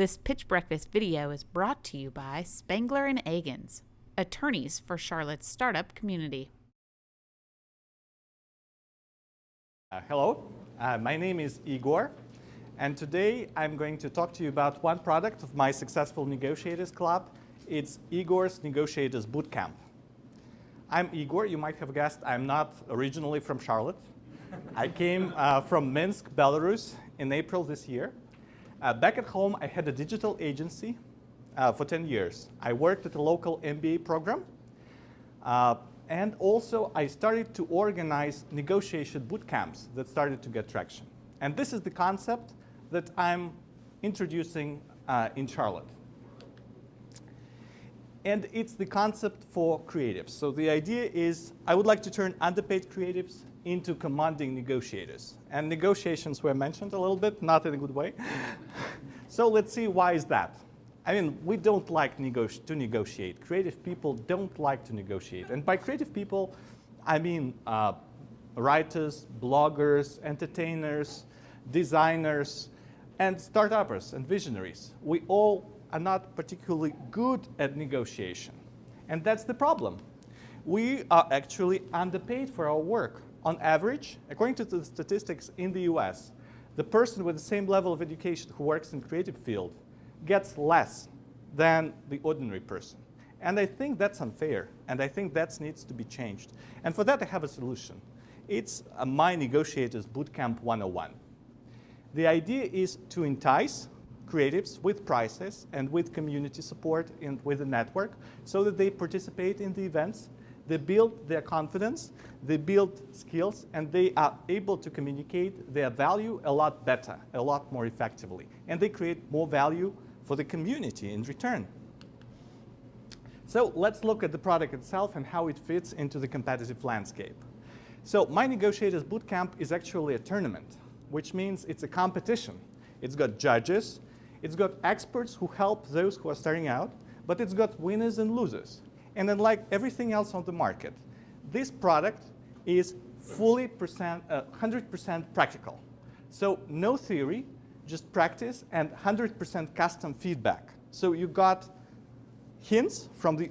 This Pitch Breakfast video is brought to you by Spangler and Agins, attorneys for Charlotte's startup community. Hello, my name is Igor, and today I'm going to talk to you about one product of my successful Negotiators Club. It's Igor's Negotiators Bootcamp. I'm Igor. You might have guessed I'm not originally from Charlotte. I came from Minsk, Belarus in April this year. Back at home, I had a digital agency for 10 years. I worked at a local MBA program. And also, I started to organize negotiation boot camps that started to get traction. And this is the concept that I'm introducing in Charlotte. And it's the concept for creatives. So the idea is I would like to turn underpaid creatives into commanding negotiators. And negotiations were mentioned a little bit, not in a good way. So let's see, why is that? I mean, we don't like to negotiate. Creative people don't like to negotiate. And by creative people, I mean writers, bloggers, entertainers, designers, and startuppers and visionaries. We all are not particularly good at negotiation. And that's the problem. We are actually underpaid for our work. On average, according to the statistics in the US, the person with the same level of education who works in the creative field gets less than the ordinary person. And I think that's unfair, and I think that needs to be changed. And for that, I have a solution. It's my Negotiators Bootcamp 101. The idea is to entice creatives with prices and with community support and with a network so that they participate in the events, they build their confidence, they build skills, and they are able to communicate their value a lot better, a lot more effectively. And they create more value for the community in return. So let's look at the product itself and how it fits into the competitive landscape. So my Negotiators Bootcamp is actually a tournament, which means it's a competition. It's got judges, it's got experts who help those who are starting out, but it's got winners and losers. And unlike everything else on the market, this product is fully 100% practical. So no theory, just practice and 100% custom feedback. So you got hints from the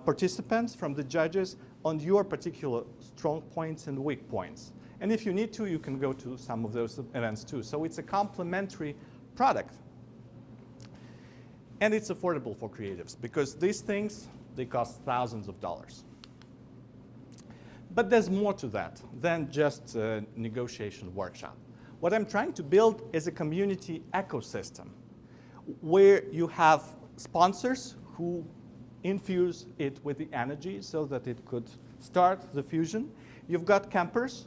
participants, from the judges, on your particular strong points and weak points. And if you need to, you can go to some of those events too. So it's a complementary product. And it's affordable for creatives because these things, they cost thousands of dollars. But there's more to that than just a negotiation workshop. What I'm trying to build is a community ecosystem where you have sponsors who infuse it with the energy so that it could start the fusion. You've got campers.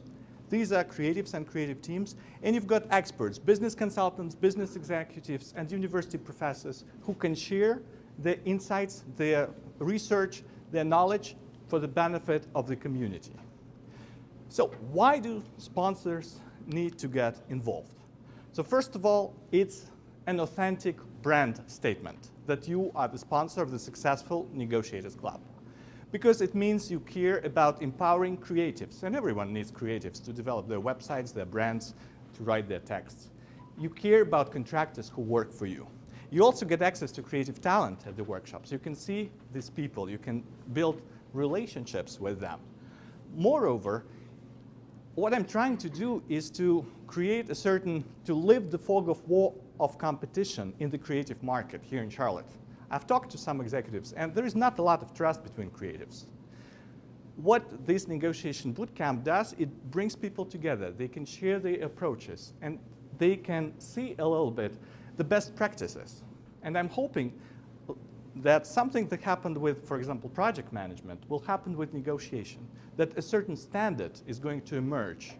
These are creatives and creative teams. And you've got experts, business consultants, business executives, and university professors who can share their insights, their research, their knowledge for the benefit of the community. So why do sponsors need to get involved? So first of all, it's an authentic brand statement that you are the sponsor of the successful Negotiators Club. Because it means you care about empowering creatives, and everyone needs creatives to develop their websites, their brands, to write their texts. You care about contractors who work for you. You also get access to creative talent at the workshops. You can see these people. You can build relationships with them. Moreover, what I'm trying to do is to create to lift the fog of war of competition in the creative market here in Charlotte. I've talked to some executives, and there is not a lot of trust between creatives. What this negotiation bootcamp does, it brings people together. They can share their approaches, and they can see a little bit the best practices. And I'm hoping that something that happened with, for example, project management will happen with negotiation, that a certain standard is going to emerge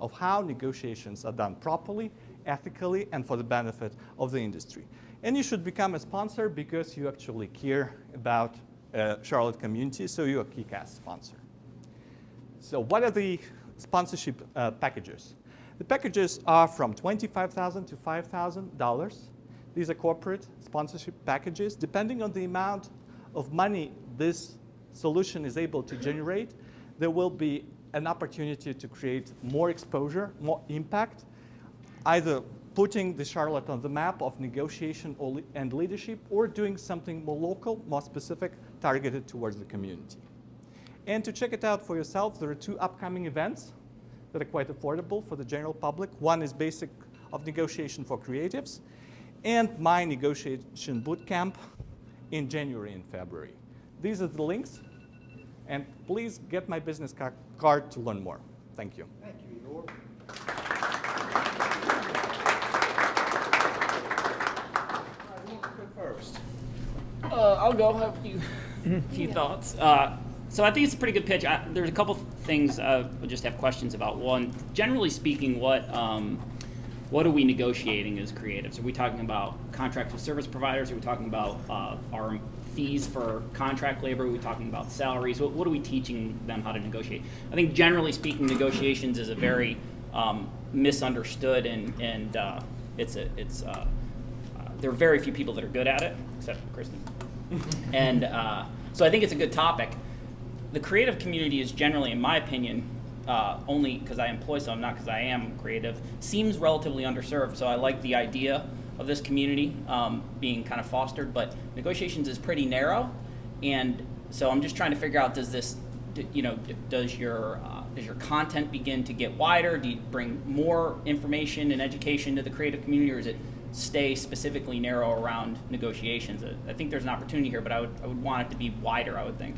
of how negotiations are done properly, ethically, and for the benefit of the industry. And you should become a sponsor because you actually care about Charlotte community, so you're a kick-ass sponsor. So what are the sponsorship packages? The packages are from $25,000 to $5,000. These are corporate sponsorship packages. Depending on the amount of money this solution is able to generate, there will be an opportunity to create more exposure, more impact, either putting the Charlotte on the map of negotiation and leadership, or doing something more local, more specific, targeted towards the community. And to check it out for yourself, there are 2 upcoming events that are quite affordable for the general public. One is Basic of Negotiation for Creatives, and my negotiation bootcamp in January and February. These are the links, and please get my business card to learn more. Thank you. Thank you, Igor. First. I'll go have a few thoughts. So I think it's a pretty good pitch. There's a couple things I just have questions about. One, generally speaking, what are we negotiating as creatives? Are we talking about contracts with service providers? Are we talking about our fees for contract labor? Are we talking about salaries? What are we teaching them how to negotiate? I think generally speaking, negotiations is a very misunderstood and there are very few people that are good at it, except Kristen. And so I think it's a good topic. The creative community is generally, in my opinion, only because I employ some, not because I am creative, seems relatively underserved. So I like the idea of this community being kind of fostered, but negotiations is pretty narrow. And so I'm just trying to figure out, does your content begin to get wider? Do you bring more information and education to the creative community, or does it stay specifically narrow around negotiations? I think there's an opportunity here, but I would want it to be wider, I would think.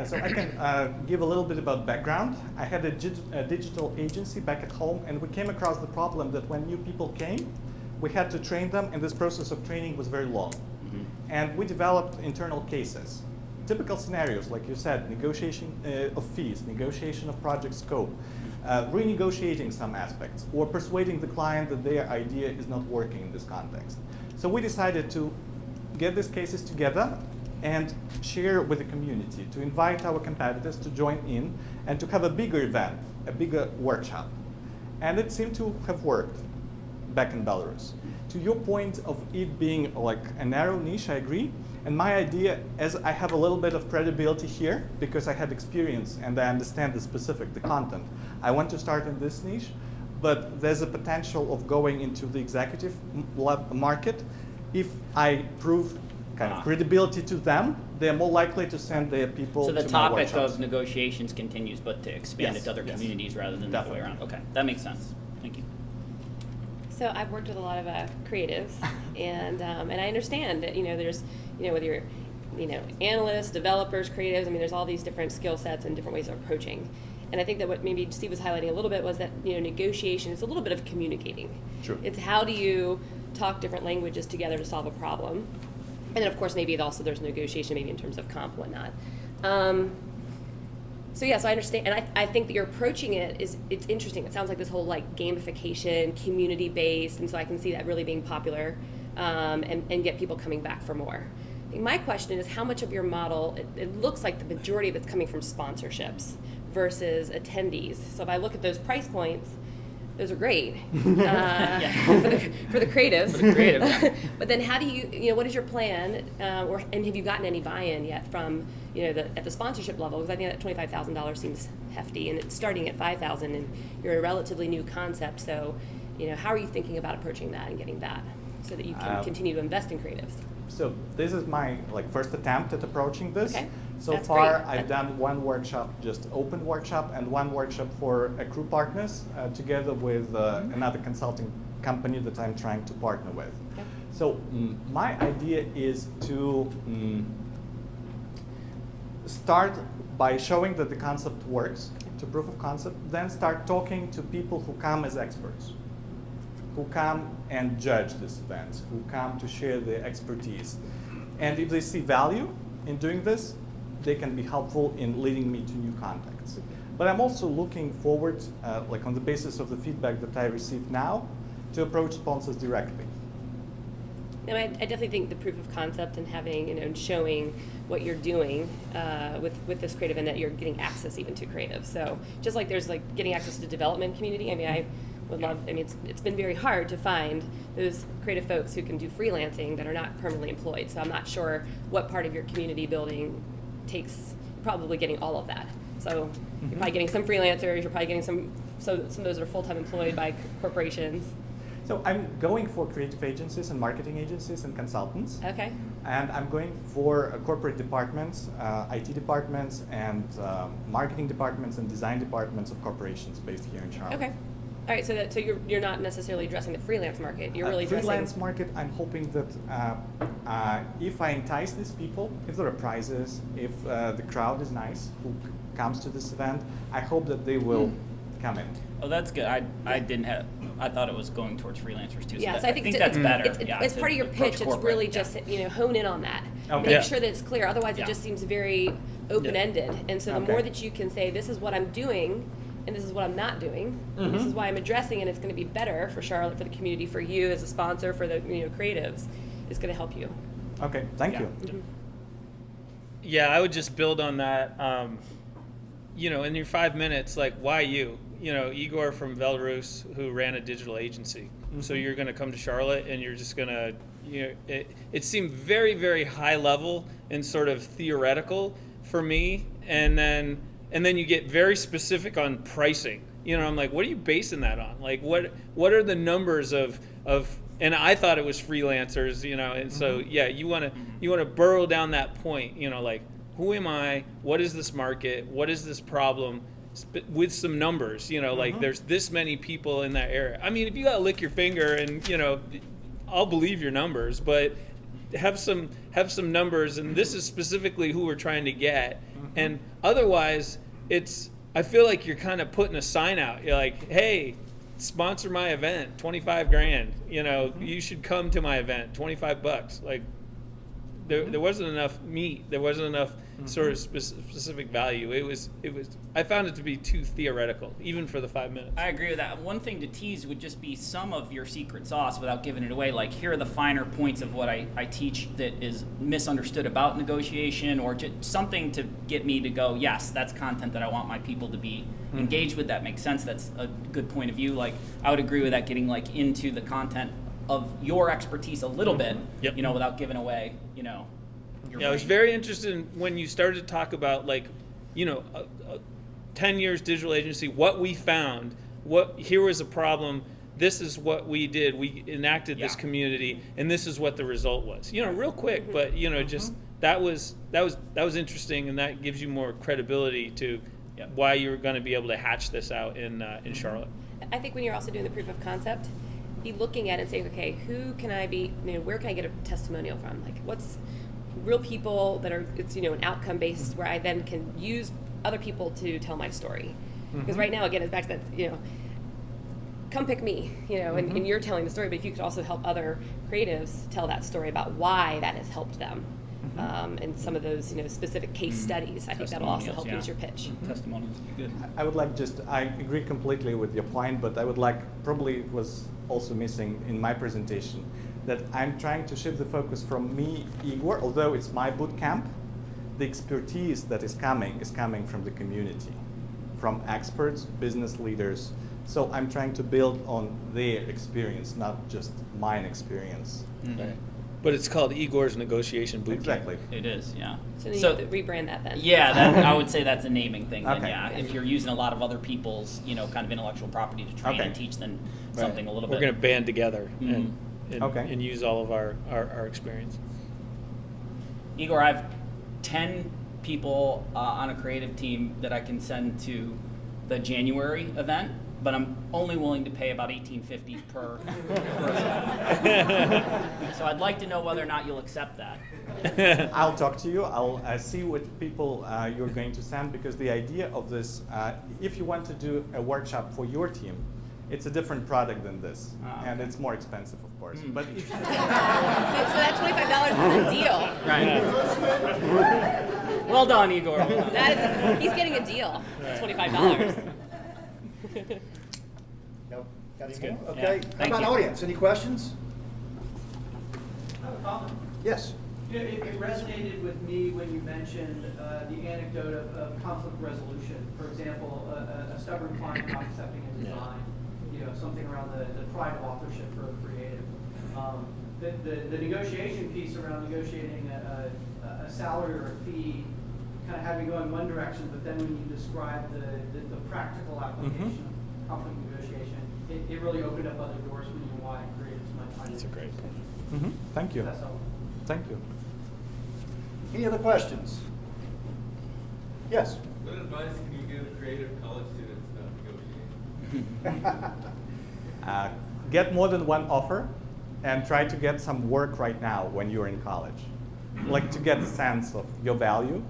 So I can give a little bit about background. I had a digital agency back at home, and we came across the problem that when new people came, we had to train them, and this process of training was very long. Mm-hmm. And we developed internal cases. Typical scenarios, like you said, negotiation of fees, negotiation of project scope, renegotiating some aspects, or persuading the client that their idea is not working in this context. So we decided to get these cases together and share with the community, to invite our competitors to join in and to have a bigger event, a bigger workshop. And it seemed to have worked back in Belarus. To your point of it being like a narrow niche, I agree. And my idea, as I have a little bit of credibility here, because I had experience and I understand the content, I want to start in this niche, but there's a potential of going into the executive market. If I prove kind of credibility to them, they're more likely to send their people to my workshops. So the topic of negotiations continues, but to expand it to other yes. communities rather than Definitely. the other way around. Okay, that makes sense. Thank you. So I've worked with a lot of creatives, and I understand that there's whether you're analysts, developers, creatives. I mean, there's all these different skill sets and different ways of approaching. And I think that what maybe Steve was highlighting a little bit was that negotiation is a little bit of communicating. Sure. It's how do you talk different languages together to solve a problem. And then, of course, maybe also there's negotiation, maybe in terms of comp and whatnot. So I understand, and I think that you're approaching it's interesting. It sounds like this whole gamification, community-based, and so I can see that really being popular and get people coming back for more. I think my question is how much of your model, it looks like the majority of it's coming from sponsorships versus attendees. So if I look at those price points, those are great for the creatives. For the creative. But then how do you what is your plan, and have you gotten any buy-in yet from, at the sponsorship level? Because I think that $25,000 seems hefty, and it's starting at $5,000, and you're a relatively new concept. So, how are you thinking about approaching that and getting that so that you can continue to invest in creatives? So this is my first attempt at approaching this. Okay. So That's far, great. I've done one workshop, just open workshop, and one workshop for crew partners, together with another consulting company that I'm trying to partner with. Okay. So my idea is to start by showing that the concept works, to proof of concept, then start talking to people who come as experts, who come and judge these events, who come to share their expertise. And if they see value in doing this, they can be helpful in leading me to new contacts. But I'm also looking forward, on the basis of the feedback that I receive now, to approach sponsors directly. And I definitely think the proof of concept and having, showing what you're doing with this creative, and that you're getting access even to creative. So just like there's getting access to development community, I would love, it's been very hard to find those creative folks who can do freelancing that are not permanently employed. So I'm not sure what part of your community building takes, probably getting all of that. So you're probably getting some freelancers, you're probably getting some of those that are full-time employed by corporations. So I'm going for creative agencies and marketing agencies and consultants. Okay. And I'm going for corporate departments, IT departments, and marketing departments and design departments of corporations based here in Charlotte. Okay. All right. So you're not necessarily addressing the freelance market. You're really freelance addressing market. I'm hoping that if I entice these people, if there are prizes, if the crowd is nice who comes to this event, I hope that they will come in. Oh, that's good. I thought it was going towards freelancers too. Yeah, So, so I think that's better. It's part of your approach pitch. It's corporate. really just hone in on that. Okay. Make sure that it's clear. Otherwise, Yeah. it just seems very open-ended. And so the Okay. more that you can say, this is what I'm doing, and this is what I'm not doing, and this is why I'm addressing, and it's going to be better for Charlotte, for the community, for you as a sponsor, for the creatives, it's going to help you. Okay, thank Yeah. you. Yeah, I would just build on that. In your 5 minutes, like, why you? Igor from Belarus, who ran a digital agency. So you're going to come to Charlotte, and you're just going to, it seemed very, very high level and sort of theoretical for me. And then you get very specific on pricing. I'm like, what are you basing that on? Like, what are the numbers of and I thought it was freelancers, and so you want to burrow down that point, like, who am I? What is this market? What is this problem? With some numbers, like, there's this many people in that area. I mean, if you gotta lick your finger and I'll believe your numbers, but have some numbers, and this is specifically who we're trying to get. And otherwise, I feel like you're kind of putting a sign out. You're like, hey, sponsor my event, $25,000. You should come to my event, $25. Like, there wasn't enough meat. There wasn't enough sort of specific value. It was. I found it to be too theoretical, even for the 5 minutes. I agree with that. One thing to tease would just be some of your secret sauce without giving it away. Like, here are the finer points of what I teach that is misunderstood about negotiation, or just something to get me to go, yes, that's content that I want my people to be engaged with. That makes sense. That's a good point of view. Like, I would agree with that, getting like into the content of your expertise a little bit, Yep. without giving away, I was very interested in when you started to talk about, like, 10 years digital agency, what we found, here was a problem, this is what we did, we enacted this community, and this is what the result was. Real quick, but just that was interesting, and that gives you more credibility to why you're going to be able to hatch this out in Charlotte. I think when you're also doing the proof of concept, be looking at it and saying, okay, who can I be, where can I get a testimonial from? Like, what's real people that are, it's, an outcome based, where I then can use other people to tell my story. Because right now, again, it's back to that, come pick me, and you're telling the story, but if you could also help other creatives tell that story about why that has helped them. And some of those, specific case studies, I think that'll also help you as your pitch. Testimonials would be good. I would like I agree completely with your point, but I would like, probably it was also missing in my presentation, that I'm trying to shift the focus from me, Igor, although it's my boot camp, the expertise that is coming from the community, from experts, business leaders. So I'm trying to build on their experience, not just mine experience. Right. But it's called Igor's Negotiation Bootcamp. Exactly. It is, yeah. So then you have to rebrand that then. Yeah, I would say that's a naming thing. Then, Okay. yeah, if you're using a lot of other people's, kind of intellectual property to train and teach, then something a little We're bit. going to band together Okay. and use all of our experience. Igor, I have 10 people on a creative team that I can send to the January event, but I'm only willing to pay about $18.50 per person. So I'd like to know whether or not you'll accept that. I'll talk to you. I'll see what people you're going to send, because the idea of this, if you want to do a workshop for your team, it's a different product than this, and it's more expensive, of course. But if So that $25 is a deal. Right. Well done, Igor. He's getting a deal. $25. Nope. Got any good. more? Yeah. Okay. How Thank about you. audience? Any questions? I have a comment. Yes. It resonated with me when you mentioned the anecdote of conflict resolution. For example, a stubborn client not accepting a design, something around the pride of authorship for a creative. The negotiation piece around negotiating a salary or a fee kind of had me go in one direction, but then when you describe the practical application of conflict negotiation, it really opened up other doors for me and why creatives might find it. great Mhm. Thank you. That's all. Thank you. Any other questions? Yes. What advice can you give creative college students about negotiating? Get more than one offer and try to get some work right now when you're in college. Like to get a sense of your value,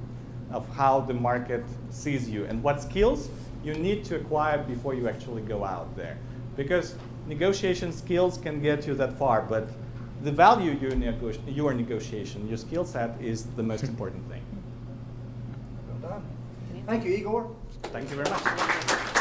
of how the market sees you, and what skills you need to acquire before you actually go out there. Because negotiation skills can get you that far, but the value your negotiation, your skill set is the most important thing. Well done. Thank you, Igor. Thank you very much.